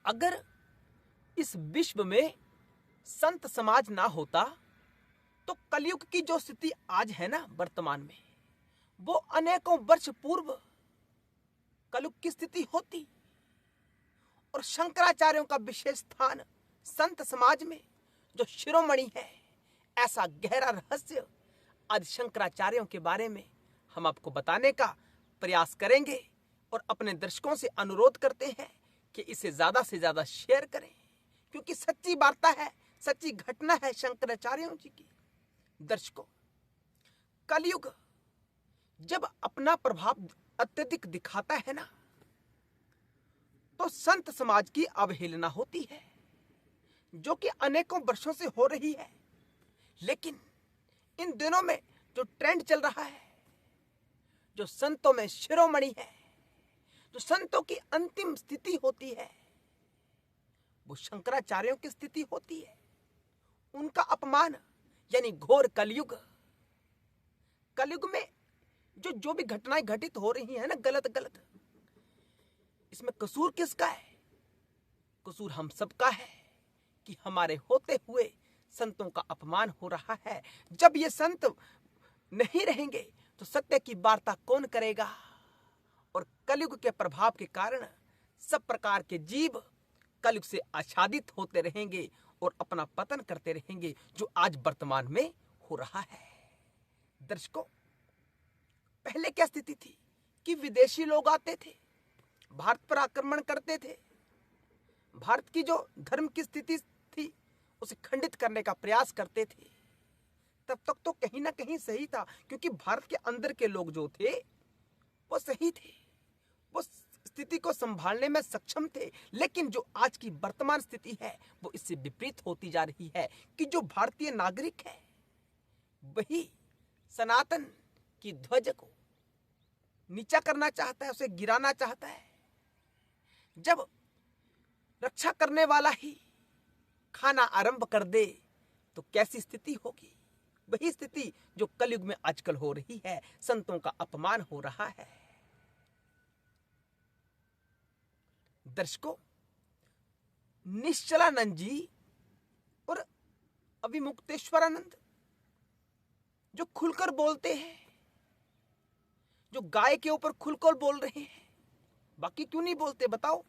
अगर इस विश्व में संत समाज ना होता तो कलयुग की जो स्थिति आज है ना वर्तमान में, वो अनेकों वर्ष पूर्व कलयुग की स्थिति होती। और शंकराचार्यों का विशेष स्थान संत समाज में जो शिरोमणि है, ऐसा गहरा रहस्य आज शंकराचार्यों के बारे में हम आपको बताने का प्रयास करेंगे और अपने दर्शकों से अनुरोध करते हैं कि इसे ज्यादा से ज्यादा शेयर करें, क्योंकि सच्ची वार्ता है, सच्ची घटना है शंकराचार्यों जी की। दर्शकों, कलयुग जब अपना प्रभाव अत्यधिक दिखाता है ना, तो संत समाज की अवहेलना होती है, जो कि अनेकों वर्षों से हो रही है। लेकिन इन दिनों में जो ट्रेंड चल रहा है, जो संतों में शिरोमणि है, जो संतों की अंतिम स्थिति होती है, वो शंकराचार्यों की स्थिति होती है। उनका अपमान यानी घोर कलयुग। कलयुग में जो भी घटनाएं घटित हो रही है ना, गलत, इसमें कसूर किसका है? कसूर हम सबका है कि हमारे होते हुए संतों का अपमान हो रहा है। जब ये संत नहीं रहेंगे तो सत्य की वार्ता कौन करेगा? और कलयुग के प्रभाव के कारण सब प्रकार के जीव कलयुग से आच्छादित होते रहेंगे और अपना पतन करते रहेंगे, जो आज वर्तमान में हो रहा है। दर्शकों, पहले क्या स्थिति थी कि विदेशी लोग आते थे, भारत पर आक्रमण करते थे, भारत की जो धर्म की स्थिति थी उसे खंडित करने का प्रयास करते थे। तब तक तो कहीं ना कहीं सही था, क्योंकि भारत के अंदर के लोग जो थे वो सही थे, वो स्थिति को संभालने में सक्षम थे। लेकिन जो आज की वर्तमान स्थिति है वो इससे विपरीत होती जा रही है कि जो भारतीय नागरिक है वही सनातन की ध्वज को नीचा करना चाहता है, उसे गिराना चाहता है। जब रक्षा करने वाला ही खाना आरंभ कर दे तो कैसी स्थिति होगी? वही स्थिति जो कलयुग में आजकल हो रही है, संतों का अपमान हो रहा है। दर्शकों, निश्चलानंद जी और अविमुक्तेश्वरानंद जो खुलकर बोलते हैं, जो गाय के ऊपर खुलकर बोल रहे हैं, बाकी क्यों नहीं बोलते बताओ?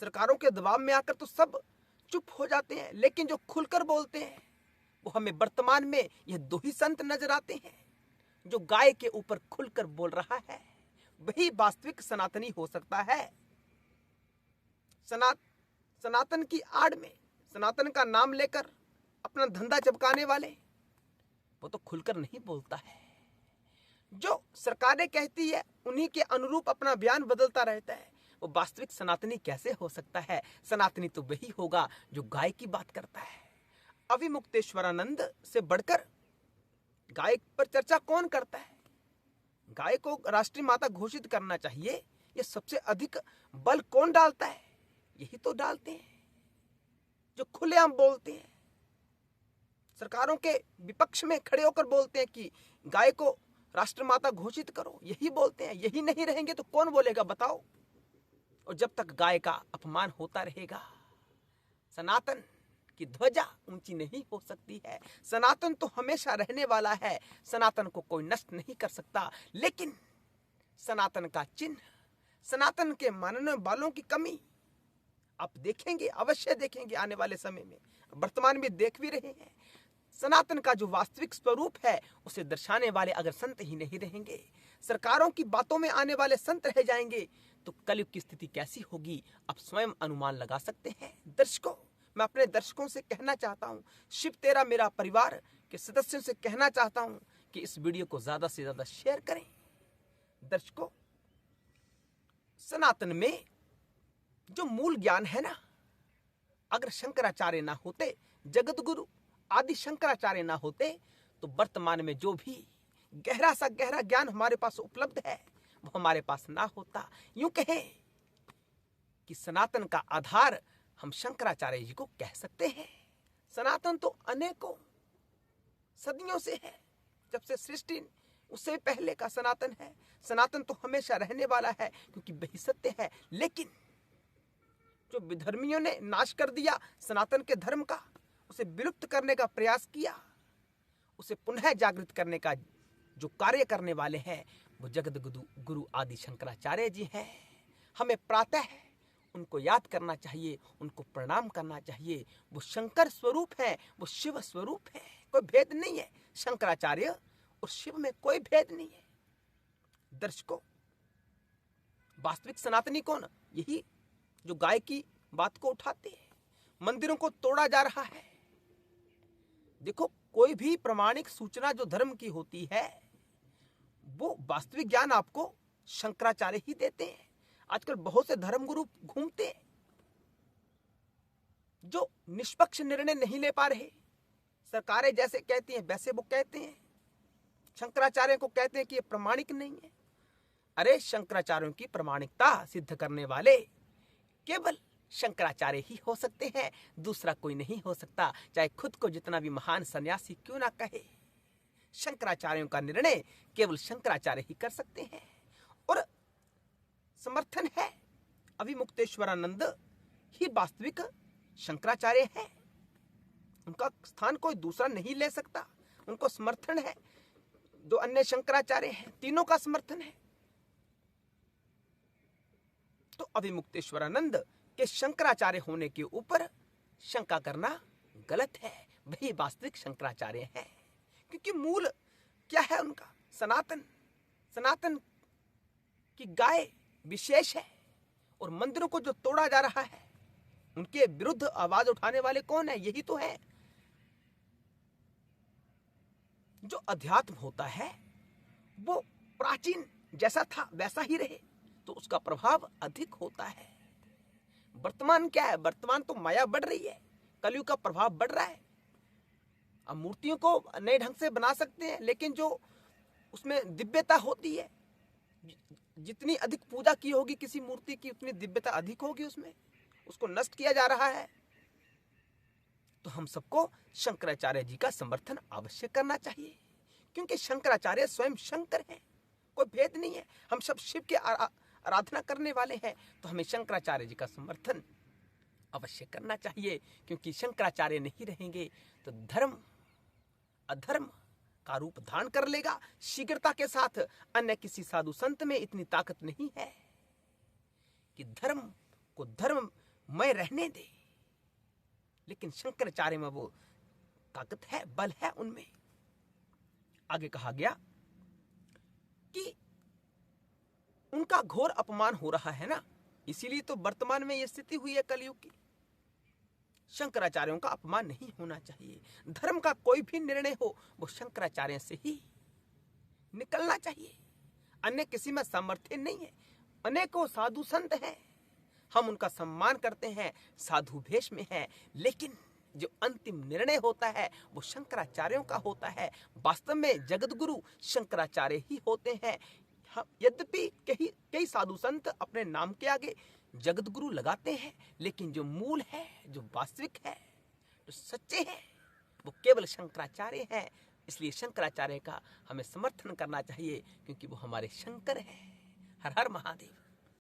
सरकारों के दबाव में आकर तो सब चुप हो जाते हैं, लेकिन जो खुलकर बोलते हैं वो हमें वर्तमान में यह दो ही संत नजर आते हैं। जो गाय के ऊपर खुलकर बोल रहा है वही वास्तविक सनातनी हो सकता है। सनातन की आड़ में सनातन का नाम लेकर अपना धंधा चमकाने वाले वो तो खुलकर नहीं बोलता है। जो सरकारें कहती है उन्हीं के अनुरूप अपना बयान बदलता रहता है, वो वास्तविक सनातनी कैसे हो सकता है? सनातनी तो वही होगा जो गाय की बात करता है। अविमुक्तेश्वरानंद से बढ़कर गाय पर चर्चा कौन करता है? गाय को राष्ट्रीय माता घोषित करना चाहिए, ये सबसे अधिक बल कौन डालता है? यही तो डालते हैं जो खुलेआम बोलते हैं, सरकारों के विपक्ष में खड़े होकर बोलते हैं कि गाय को राष्ट्रमाता घोषित करो, यही बोलते हैं। यही नहीं रहेंगे तो कौन बोलेगा बताओ? और जब तक गाय का अपमान होता रहेगा, सनातन की ध्वजा ऊंची नहीं हो सकती है। सनातन तो हमेशा रहने वाला है, सनातन को कोई नष्ट नहीं कर सकता। लेकिन सनातन का चिन्ह, सनातन के मानने वालों की कमी आप देखेंगे, अवश्य देखेंगे आने वाले समय में, वर्तमान में देख भी रहे हैं। सनातन का जो वास्तविक स्वरूप है उसे दर्शाने वाले अगर संत ही नहीं रहेंगे, सरकारों की बातों में आने वाले संत रह जाएंगे, तो कलयुग की स्थिति कैसी होगी आप स्वयं अनुमान लगा सकते हैं। दर्शकों, मैं अपने दर्शकों से कहना चाहता हूं, शिव तेरा मेरा परिवार के सदस्यों से कहना चाहता हूं कि इस वीडियो को ज्यादा से ज्यादा शेयर करें। दर्शकों, सनातन में जो मूल ज्ञान है ना, अगर शंकराचार्य ना होते, जगत गुरु आदि शंकराचार्य ना होते, तो वर्तमान में जो भी गहरा सा गहरा ज्ञान हमारे पास उपलब्ध है वो हमारे पास ना होता। यूं कहें कि सनातन का आधार हम शंकराचार्य जी को कह सकते हैं। सनातन तो अनेकों सदियों से है, जब से सृष्टि उससे पहले का सनातन है। सनातन तो हमेशा रहने वाला है, क्योंकि वही सत्य है। लेकिन जो जो विधर्मियों ने नाश कर दिया सनातन के धर्म का, उसे विलुप्त करने का प्रयास किया, उसे पुनः जागृत करने का जो कार्य करने वाले हैं वो जगत गुरु आदि शंकराचार्य जी हैं। हमें प्रातः उनको याद करना चाहिए, उनको प्रणाम करना चाहिए। वो शंकर स्वरूप है, वो शिव स्वरूप है, कोई भेद नहीं है। शंकराचार्य और शिव में कोई भेद नहीं है। दर्शकों, वास्तविक सनातनी कौन? यही जो गाय की बात को उठाते हैं। मंदिरों को तोड़ा जा रहा है। देखो, कोई भी प्रमाणिक सूचना जो धर्म की होती है वो वास्तविक ज्ञान आपको शंकराचार्य ही देते हैं। आजकल बहुत से धर्मगुरु घूमते हैं जो निष्पक्ष निर्णय नहीं ले पा रहे। सरकारें जैसे कहती हैं वैसे वो कहते हैं। शंकराचार्य को कहते हैं कि ये प्रमाणिक नहीं है। अरे, शंकराचार्यों की प्रमाणिकता सिद्ध करने वाले केवल शंकराचार्य ही हो सकते हैं, दूसरा कोई नहीं हो सकता, चाहे खुद को जितना भी महान सन्यासी क्यों ना कहे। शंकराचार्यों का निर्णय केवल शंकराचार्य ही कर सकते हैं। और समर्थन है, अभिमुक्तेश्वरानंद ही वास्तविक शंकराचार्य है। उनका स्थान कोई दूसरा नहीं ले सकता। उनको समर्थन है। जो अन्य शंकराचार्य हैं तीनों का समर्थन है। तो अभिमुक्तेश्वरानंद के शंकराचार्य होने के ऊपर शंका करना गलत है। वही वास्तविक शंकराचार्य हैं, क्योंकि मूल क्या है उनका? सनातन। सनातन की गाय विशेष है। और मंदिरों को जो तोड़ा जा रहा है उनके विरुद्ध आवाज उठाने वाले कौन है? यही तो है। जो अध्यात्म होता है वो प्राचीन जैसा था वैसा ही रहे तो उसका प्रभाव अधिक होता है। वर्तमान क्या है? वर्तमान तो माया बढ़ रही है, कलयुग का प्रभाव बढ़ रहा है। अब मूर्तियों को नए ढंग से बना सकते हैं, लेकिन जो उसमें दिव्यता होती है, जितनी अधिक पूजा की होगी किसी मूर्ति की उतनी दिव्यता अधिक होगी उसमें। उसको नष्ट किया जा रहा है। तो हम सबको शंकराचार्य जी का समर्थन अवश्य करना चाहिए, क्योंकि शंकराचार्य स्वयं शंकर हैं, कोई भेद नहीं है। हम सब शिव के आराधना करने वाले हैं, तो हमें शंकराचार्य जी का समर्थन अवश्य करना चाहिए, क्योंकि शंकराचार्य नहीं रहेंगे तो धर्म अधर्म का रूप धारण कर लेगा शीघ्रता के साथ। अन्य किसी साधु संत में इतनी ताकत नहीं है कि धर्म को धर्ममय रहने दे, लेकिन शंकराचार्य में वो ताकत है, बल है उनमें। आगे कहा गया कि उनका घोर अपमान हो रहा है ना, इसीलिए तो वर्तमान में यह स्थिति हुई है कलयुग की। शंकराचार्यों का अपमान नहीं होना चाहिए। धर्म का कोई भी निर्णय हो वो शंकराचार्य से ही निकलना चाहिए। अन्य किसी में सामर्थ्य नहीं है। अनेकों साधु संत हैं, हम उनका सम्मान करते हैं, साधु भेष में हैं, लेकिन जो अंतिम निर्णय होता है वो शंकराचार्यों का होता है। वास्तव में जगत गुरु शंकराचार्य ही होते हैं। यद्यपि कई साधु संत अपने नाम के आगे जगत गुरु लगाते हैं, लेकिन जो मूल है, जो वास्तविक है, जो सच्चे हैं, वो केवल शंकराचार्य हैं। इसलिए शंकराचार्य का हमें समर्थन करना चाहिए, क्योंकि वो हमारे शंकर हैं। हर हर महादेव।